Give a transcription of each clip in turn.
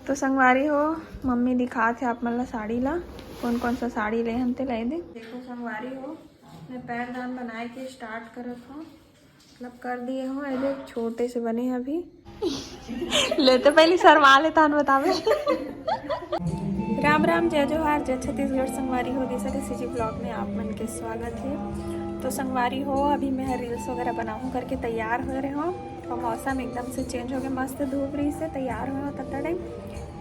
तो संगवारी हो मम्मी दिखा थे आप मतलब साड़ी ला कौन कौन सा साड़ी ले हम ते ला दे। देखो संगवारी हो मैं पैरदान बनाए के स्टार्ट करत हूँ, मतलब कर दिए हो ऐसे छोटे से बने हैं अभी। लेते पहले शर्मा लेता बतावे। राम राम जय जोहार जय छत्तीसगढ़। संगवारी हो दिशा किसी ब्लॉग में आप मन के स्वागत है। तो संगवारी हो अभी मैं रील्स वगैरह बनाऊँ करके तैयार हो रहे हो और मौसम एकदम से चेंज हो गया, मस्त धूप रही से तैयार हो तत्ता टाइम,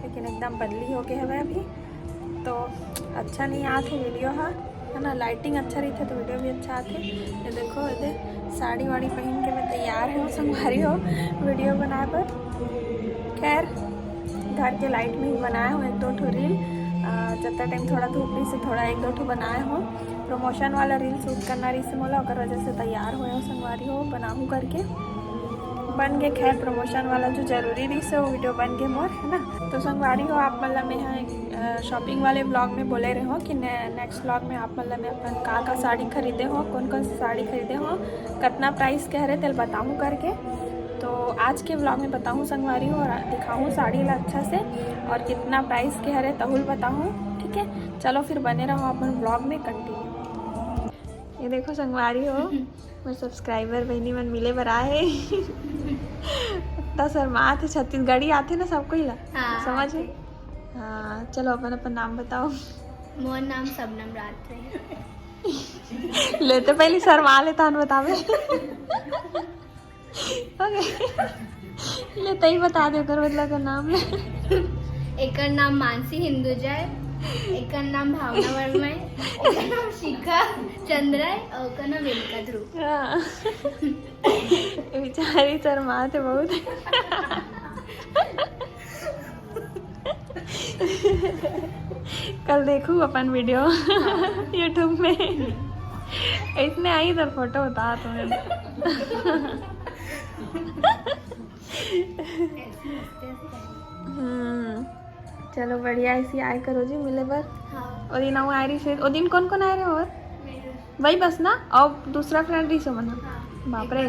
लेकिन एकदम बदली हो गया है अभी तो अच्छा नहीं आते वीडियो है ना। लाइटिंग अच्छा रही थे तो वीडियो भी अच्छा आते। ये देखो ये साड़ी वाड़ी पहन के मैं तैयार हूँ संगवारी हो वीडियो बनाए पर। खैर घर के लाइट में ही बनाया हूँ एक दो ठो रील, जब तक टाइम थोड़ा धूप रही से थोड़ा एक दो ठो बनाए हूँ। प्रमोशन वाला रील शूट करना रही से मोला और वजह से तैयार हुए संगवारी हो बनाऊँ करके बन गए। खैर प्रमोशन वाला जो जरूरी रही से वो वीडियो बन गए मोर है ना। तो संगवारी हो आप मतलब मैं यहाँ शॉपिंग वाले ब्लॉग में बोले रहे हो कि नेक्स्ट ब्लॉग में आप मतलब मैं अपन का साड़ी खरीदे हो, कौन कौन सी साड़ी खरीदे हो, कितना प्राइस कह रहे थे बताऊँ करके। तो आज के ब्लॉग में बताऊँ संगवारी हो और दिखाऊँ साड़ी ला अच्छा से और कितना प्राइस कह रहे तहुल बताऊँ। ठीक है चलो फिर बने रहो अपन ब्लॉग में कंटिन्यू। ये देखो संगवारी हो मेरे सब्सक्राइबर बहनी मन मिले बर आए। इतना शर्मा थे, छत्तीसगढ़ी आते ना सबको ही ला समझ में। हाँ चलो अपन अपन नाम बताओ। मोर नाम सबनम रात है। लेते पहले शर्मा लेता बतावे। ओके लेते ही बता दे कर मतलब का नाम ले। एक नाम मानसी हिंदुजा है, एक नाम भावना वर्मा है, एक नाम शिखा चंद्रा है और एक नाम वेदिका ध्रुव। हाँ बेचारी शर्मा थे बहुत। कल देखूँ अपन वीडियो यूट्यूब में इतने आई इधर फोटो बता तुम्हें। चलो बढ़िया ऐसी आए करो जी मिले बर। हाँ। और दिन आ रही फिर और दिन कौन कौन आ रहे और वही बस ना और दूसरा फ्रेंड रही समझ। बाप रे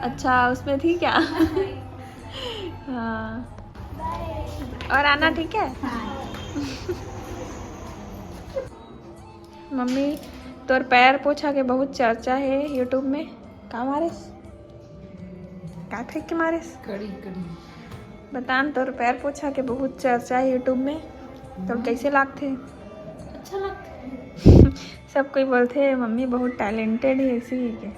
अच्छा उसमें थी क्या। हाँ और आना ठीक है। मम्मी तोर पैर पोछा के बहुत चर्चा है यूट्यूब में, का मारे का फेंक के मारे बतान। तोर पैर पोछा के बहुत चर्चा है यूट्यूब में, तो कैसे लागते। अच्छा लगता सब कोई बोलते हैं मम्मी बहुत टैलेंटेड है ऐसी के।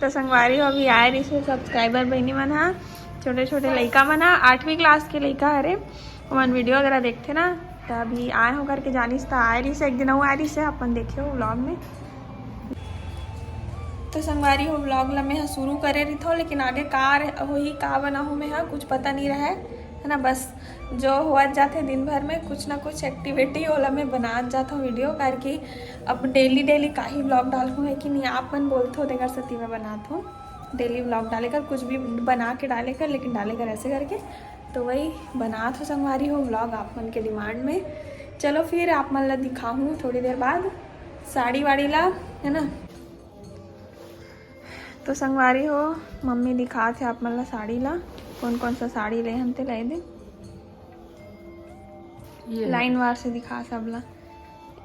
तो संगवारी हो अभी आए रही से सब्सक्राइबर बहनी मन हा, छोटे छोटे लड़का मन हा 8वीं क्लास के लड़का हरे मन वीडियो वगैरह देखते ना। तो अभी आए हो करके जानिस तो आए रही से एक दिन वो आ रही से अपन देखे हो व्लॉग में। तो संगवारी हो व्लॉग ला मैं शुरू करे रही थो, लेकिन आगे का हो ही का बना हो मैं कुछ पता नहीं रहा है ना। बस जो हुआ जाते दिन भर में कुछ ना कुछ एक्टिविटी होला मैं बना जाता हूँ वीडियो करके। अब डेली डेली का ही ब्लॉग डालूँ है कि नहीं आप मन बोलते हो देकर सती में बनाता हूँ डेली ब्लॉग डालेकर कुछ भी बना के डालेकर, लेकिन डालेकर ऐसे करके तो वही बना तो संगवारी हो व्लॉग आप मन के डिमांड में। चलो फिर आप मन ला दिखाऊँ थोड़ी देर बाद साड़ी वाड़ी ला है ना। तो संगवारी हो मम्मी दिखा थे आप मतलब साड़ी ला कौन कौन सा साड़ी ले हम ते ला दे। लाइन वार से दिखा सब ला।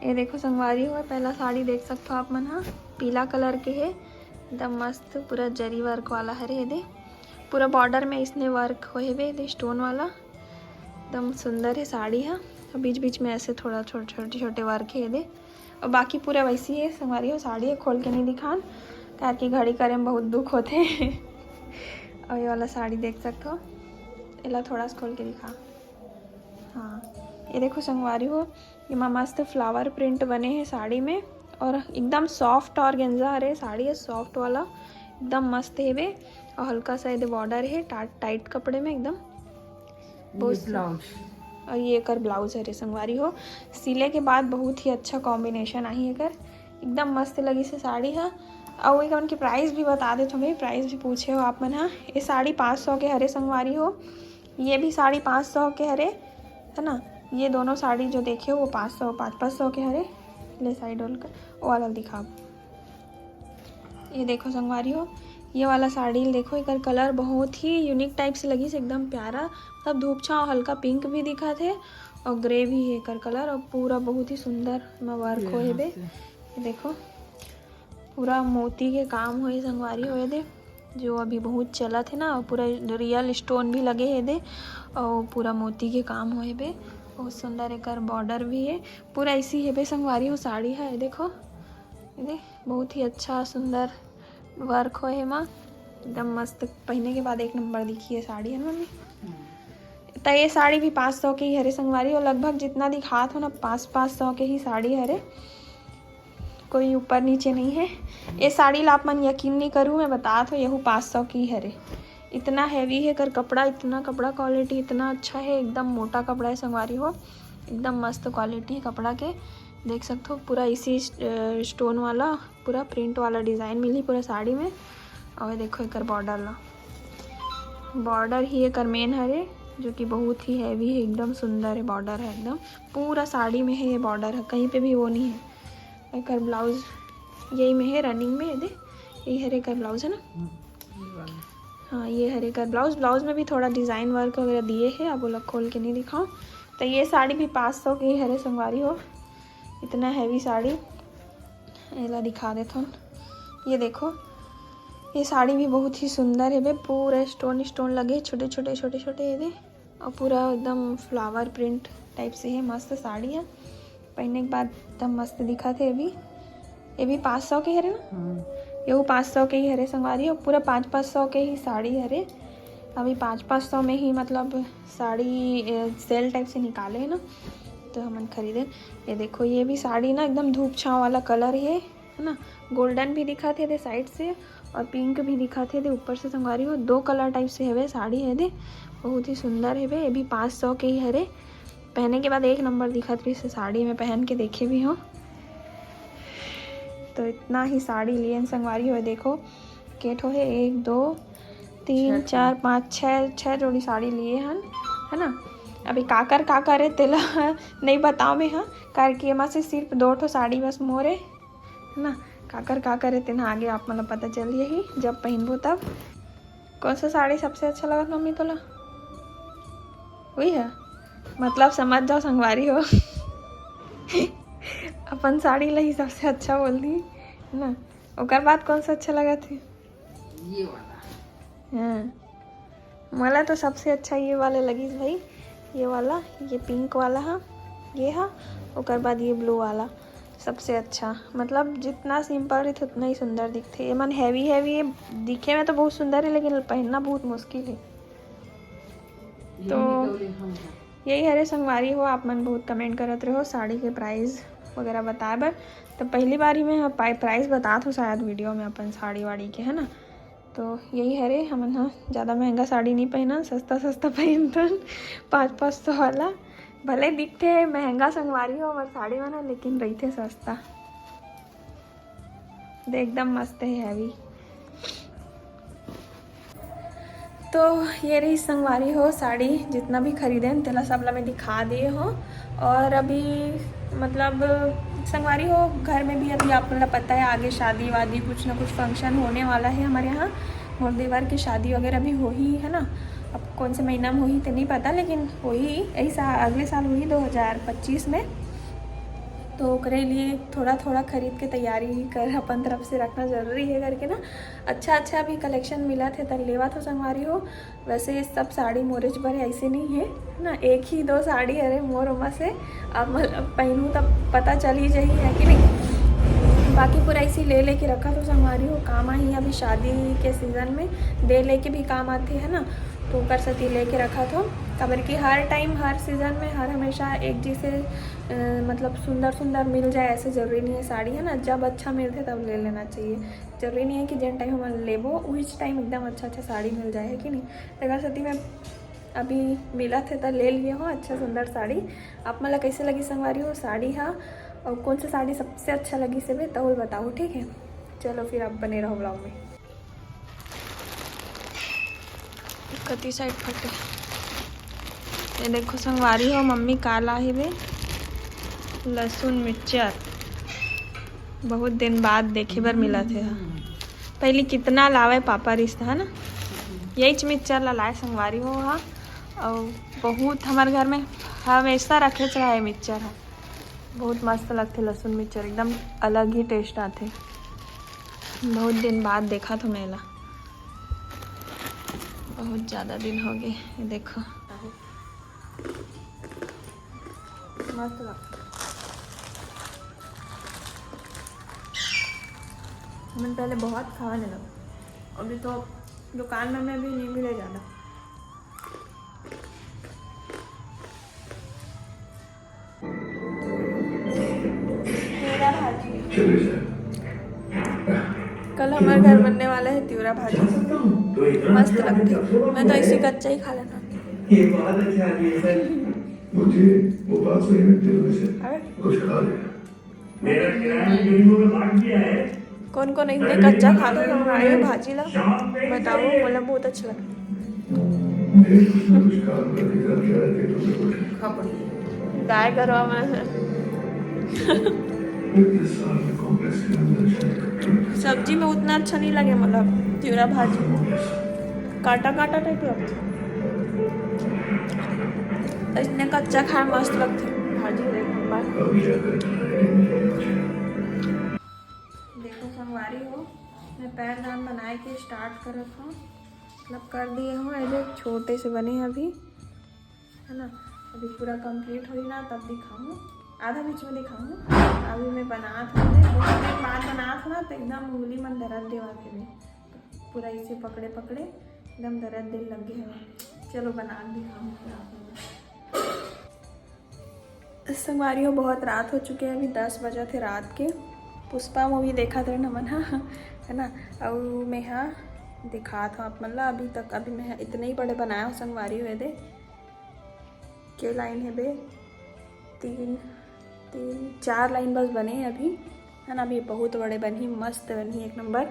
ये देखो संगवारी हो पहला साड़ी देख सकते हो आप मन हा, पीला कलर के है एकदम मस्त पूरा जरी वर्क वाला हरे दे। पूरा बॉर्डर में इसने वर्क होए हुए दे स्टोन वाला, एकदम सुंदर है साड़ी है। और बीच बीच में ऐसे थोड़ा छोटे छोटे वर्क है दे और बाकी पूरा वैसी है संगवारी हो। साड़ी है खोल के नहीं दिखान ताकि घड़ी करे में बहुत दुख होते। और ये वाला साड़ी देख सकते हो, इला थोड़ा सा खोल के दिखा। हाँ ये देखो संगवारी हो ये मस्त फ्लावर प्रिंट बने हैं साड़ी में और एकदम सॉफ्ट और गेंजा हरे साड़ी है सॉफ्ट वाला एकदम मस्त है वे। और हल्का सा ये बॉर्डर है टाइट कपड़े में एकदम ब्लाउज। और ये कर ब्लाउज है रे संगवारी हो सिले के बाद बहुत ही अच्छा कॉम्बिनेशन आई है कर एकदम मस्त लगी से साड़ी है। और एक उनकी प्राइस भी बता दे तुम्हें, प्राइस भी पूछे हो आप मन हाँ। ये साड़ी 500 के हरे संगवारी हो, ये भी साड़ी 500 के हरे है ना। ये दोनों साड़ी जो देखे हो वो 500 के हरे। ले साइड होल कर वो वाला दिखा। ये देखो संगवारी हो ये वाला साड़ी देखो, एक कलर बहुत ही यूनिक टाइप से लगी से एकदम प्यारा, मतलब धूप छाँव हल्का पिंक भी दिखा थे और ग्रे भी है एकर कलर, और पूरा बहुत ही सुंदर में वर्क होए बे। देखो पूरा मोती के काम होए संगवारी होए दे, जो अभी बहुत चला थे ना, पूरा रियल स्टोन भी लगे है दे और पूरा मोती के काम होए बे। बहुत सुंदर एकर बॉर्डर भी है, पूरा ऐसी है बे संगवारी हो साड़ी है। देखो ये बहुत ही अच्छा सुंदर वर्क हो है माँ, एकदम मस्त, पहनने के बाद एक नंबर दिखी है साड़ी है ना मम्मी। तो ये साड़ी भी 500 की ही हरे संगवारी, और लगभग जितना दिखात हो ना 500 के ही साड़ी हरे, कोई ऊपर नीचे नहीं है। ये साड़ी ला आप मन यकीन नहीं करूँ, मैं बता तो यहू 500 की हरे। इतना हैवी है कर कपड़ा, इतना कपड़ा क्वालिटी इतना अच्छा है, एकदम मोटा कपड़ा है संगवारी हो, एकदम मस्त क्वालिटी है कपड़ा के। देख सकते हो पूरा इसी स्टोन वाला पूरा प्रिंट वाला डिज़ाइन मिली पूरा साड़ी में। और देखो एकर बॉर्डर ला, बॉर्डर ही एकर मेन हरे, जो कि बहुत ही हैवी है, एकदम सुंदर है बॉर्डर है, एकदम पूरा साड़ी में है ये बॉर्डर है, कहीं पे भी वो नहीं है। एकर ब्लाउज यही में है रनिंग में, दे यही हरे एकर ब्लाउज है ना। हाँ ये हरे एकर ब्लाउज में भी थोड़ा डिज़ाइन वर्क वगैरह दिए है, अब वो लोग खोल के नहीं दिखाओ। तो ये साड़ी भी 500 की हरे संगवारी हो, इतना हैवी साड़ी एला दिखा देता हूँ। ये देखो ये साड़ी भी बहुत ही सुंदर है बे, पूरा स्टोन लगे छोटे छोटे ये दे, और पूरा एकदम फ्लावर प्रिंट टाइप से है, मस्त साड़ी है, पहनने के बाद एकदम मस्त दिखा थे। ये भी 500 के हरे ना, ये 500 के ही हरे संगवारी, और पूरा 500 के ही साड़ी हरे। अभी 500 में ही मतलब साड़ी सेल टाइप से निकाले है ना, तो हम खरीदे। ये देखो ये भी साड़ी ना एकदम धूप छाँव वाला कलर है ना, गोल्डन भी दिखाते थे साइड से और पिंक भी दिखाते थे ऊपर से संगवारी हो, 2 कलर टाइप से है साड़ी है दे, बहुत ही सुंदर है बे। ये भी 500 के ही हरे, पहनने के बाद एक नंबर दिखा थी इसे साड़ी में, पहन के देखे भी हो। तो इतना ही साड़ी लिए संगवारी हो, देखो केठो है 1 2 3 4 5 6 जोड़ी साड़ी लिए हैं है ना। अभी काकर का करे तेला नहीं बताओ मैं, हाँ करके एमा से सिर्फ 2 ठो साड़ी बस मोरे है ना, काकर का करे तेना आगे आप मतलब पता चल ही जब पहनबो तब। कौन सा साड़ी सबसे अच्छा लगा मम्मी तोला? वही है, मतलब समझ जाओ संगवारी हो अपन साड़ी ला ही सबसे अच्छा बोल दी है ना। ओकर बाद कौन सा अच्छा लगा थे? ये वाला। हाँ मला तो सबसे अच्छा ये वाले लगी भाई, ये वाला, ये पिंक वाला हाँ, ये हाँ, ओकर बाद ये ब्लू वाला सबसे अच्छा, मतलब जितना सिंपल रही उतना ही सुंदर दिखते। ये मन हैवी है, दिखे में तो बहुत सुंदर है लेकिन पहनना बहुत मुश्किल है। तो यही हरे संगवारी हो, आप मन बहुत कमेंट करत रहे हो साड़ी के प्राइस वगैरह बताए बर, तो पहली बार ही मैं प्राइस बता हूँ शायद वीडियो में अपन साड़ी वाड़ी के है ना। तो यही हरे हमन हाँ ज़्यादा महंगा साड़ी नहीं पहना, सस्ता पहनतन 500 वाला, भले दिखते है महंगा संगवारी हो हमारे साड़ी में ना, लेकिन रही थे सस्ता दे, एकदम मस्त है हैवी। तो ये रही संगवारी हो साड़ी, जितना भी खरीदे तेला सब ला मैं दिखा दिए हो। और अभी मतलब संगवारी हो घर में भी अभी आप लोग पता है आगे शादी वादी कुछ ना कुछ फंक्शन होने वाला है हमारे यहाँ, मोर देवर की शादी वगैरह भी हो ही है ना। अब कौन से महीना में हो ही तो नहीं पता, लेकिन हो ही ऐसा अगले साल हुई 2025 में। तो ओकरे लिए थोड़ा खरीद के तैयारी कर अपन तरफ से रखना ज़रूरी है करके ना। अच्छा भी कलेक्शन मिला थे तब लेवा तो संगवारी हो। वैसे सब साड़ी मोरेज भरे ऐसे नहीं है ना, 1 ही 2 साड़ी अरे मोर उमा से अब पहनूँ तब पता चल ही जाही है कि नहीं। बाकी पूरा ऐसी ले के रखा तो संगवारी हो, काम आई अभी शादी के सीज़न में दे लेके भी काम आती है ना, तो ऊपर सती लेके रखा था। खबर कि हर टाइम हर सीज़न में हर हमेशा एक जैसे मतलब सुंदर मिल जाए ऐसे ज़रूरी नहीं है साड़ी है ना। जब अच्छा मिलते तब ले लेना चाहिए, ज़रूरी नहीं है कि जिन टाइम हम लेबो उस टाइम एकदम अच्छा साड़ी मिल जाए है कि नहीं। अगर सती में अभी मिला थे तो ले लिए हो अच्छा सुंदर साड़ी। आप मतलब कैसे लगी संगवारी हो साड़ी हाँ, और कौन सा साड़ी सबसे अच्छा लगी से भी तो बताओ ठीक है। चलो फिर आप बने रहो ब्लॉग में। कती साइड फटे ये देखो संगवारी हो, मम्मी काला ही बे लहसुन मिर्चर बहुत दिन बाद देखे बर मिला थे। पहले कितना लावे पापा रिश्ता है ना, यही मिक्सचर ला लाए संगवारी हो हा। और बहुत हमारे घर में हमेशा रखे चढ़ाए मिक्सचर है, बहुत मस्त लगते लहसुन मिक्सचर, एकदम अलग ही टेस्ट आते। बहुत दिन बाद देखा तो मेला, बहुत ज़्यादा दिन हो गए। ये देखो मस्त लगता। मैंने पहले बहुत खाने लगा, अभी तो दुकान में भी नहीं मिले ज़्यादा। तिवरा भाजी कल हमारे घर बनने वाला है, तिवरा भाजी मस्त लगती है। मैं तो ऐसे कच्चा ही खा लेना। ये बहुत अच्छा आदमी है सर। मुझे वो बात सही में दिल में से कुछ खा लिया। मेरा किराया गरीबों में बांट दिया है। कौन कौन इतने कच्चा खा लो हमारे भाजी ला बताओ, बोला बहुत अच्छा लगा। कुछ काम करने का क्या है तो कुछ खपड़ी गाय करवा में इस साल में कॉम्प्लेक्स के अंदर सब्जी में उतना अच्छा नहीं लगे, मतलब तिवरा भाजी काटा काटा टाइप लगता, इतने कच्चा खाए मस्त लगते भाजी। देखो संगवारी हो, मैं पैरदान बनाए के स्टार्ट करत हूँ, मतलब कर दिए हूँ। ऐसे छोटे से बने हैं अभी, है ना। अभी पूरा कंप्लीट हो ना तब दिखाऊँ, आधा बीच में दिखाऊँ। अभी मैं बना था, बहुत दिन बाद बना था ना, तो एकदम उंगली में दर्द देवा के लिए पूरा इसे पकड़े पकड़े एकदम दर्द दिल लग गया है। चलो बना दिखाऊँ। संगवारी हो, बहुत रात हो चुके हैं, अभी 10 बजे थे रात के। पुष्पा मूवी देखा था नमन, हाँ है ना। और मैं हाँ दिखा था आप मतलब अभी तक, अभी मैं इतने ही बड़े बनाया हूँ संगवारी हुए दे के लाइन है बे, 4 लाइन बस बने हैं अभी, है ना। अभी बहुत बड़े बनी, मस्त बनी, एक नंबर।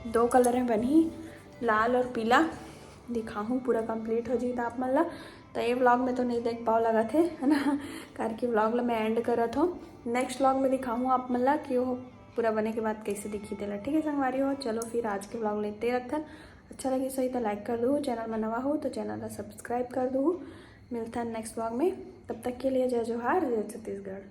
2 कलर में बनी, लाल और पीला। दिखाऊँ पूरा कंप्लीट हो जाए आप मतलब। तो ये व्लॉग में तो नहीं देख पाओ लगा थे, है ना, करके व्लॉग ला मैं एंड करत हूँ। नेक्स्ट व्लॉग में दिखाऊँ आप मतलब कि वो पूरा बने के बाद कैसे दिखी देला। ठीक है संगवारी हो, चलो फिर आज के व्लॉग लेते रखन। अच्छा लगे सही तो लाइक कर दो, चैनल में नवा हो तो चैनल को सब्सक्राइब कर दो। मिलता है नेक्स्ट व्लॉग में, तब तक के लिए जय जोहार, जय छत्तीसगढ़।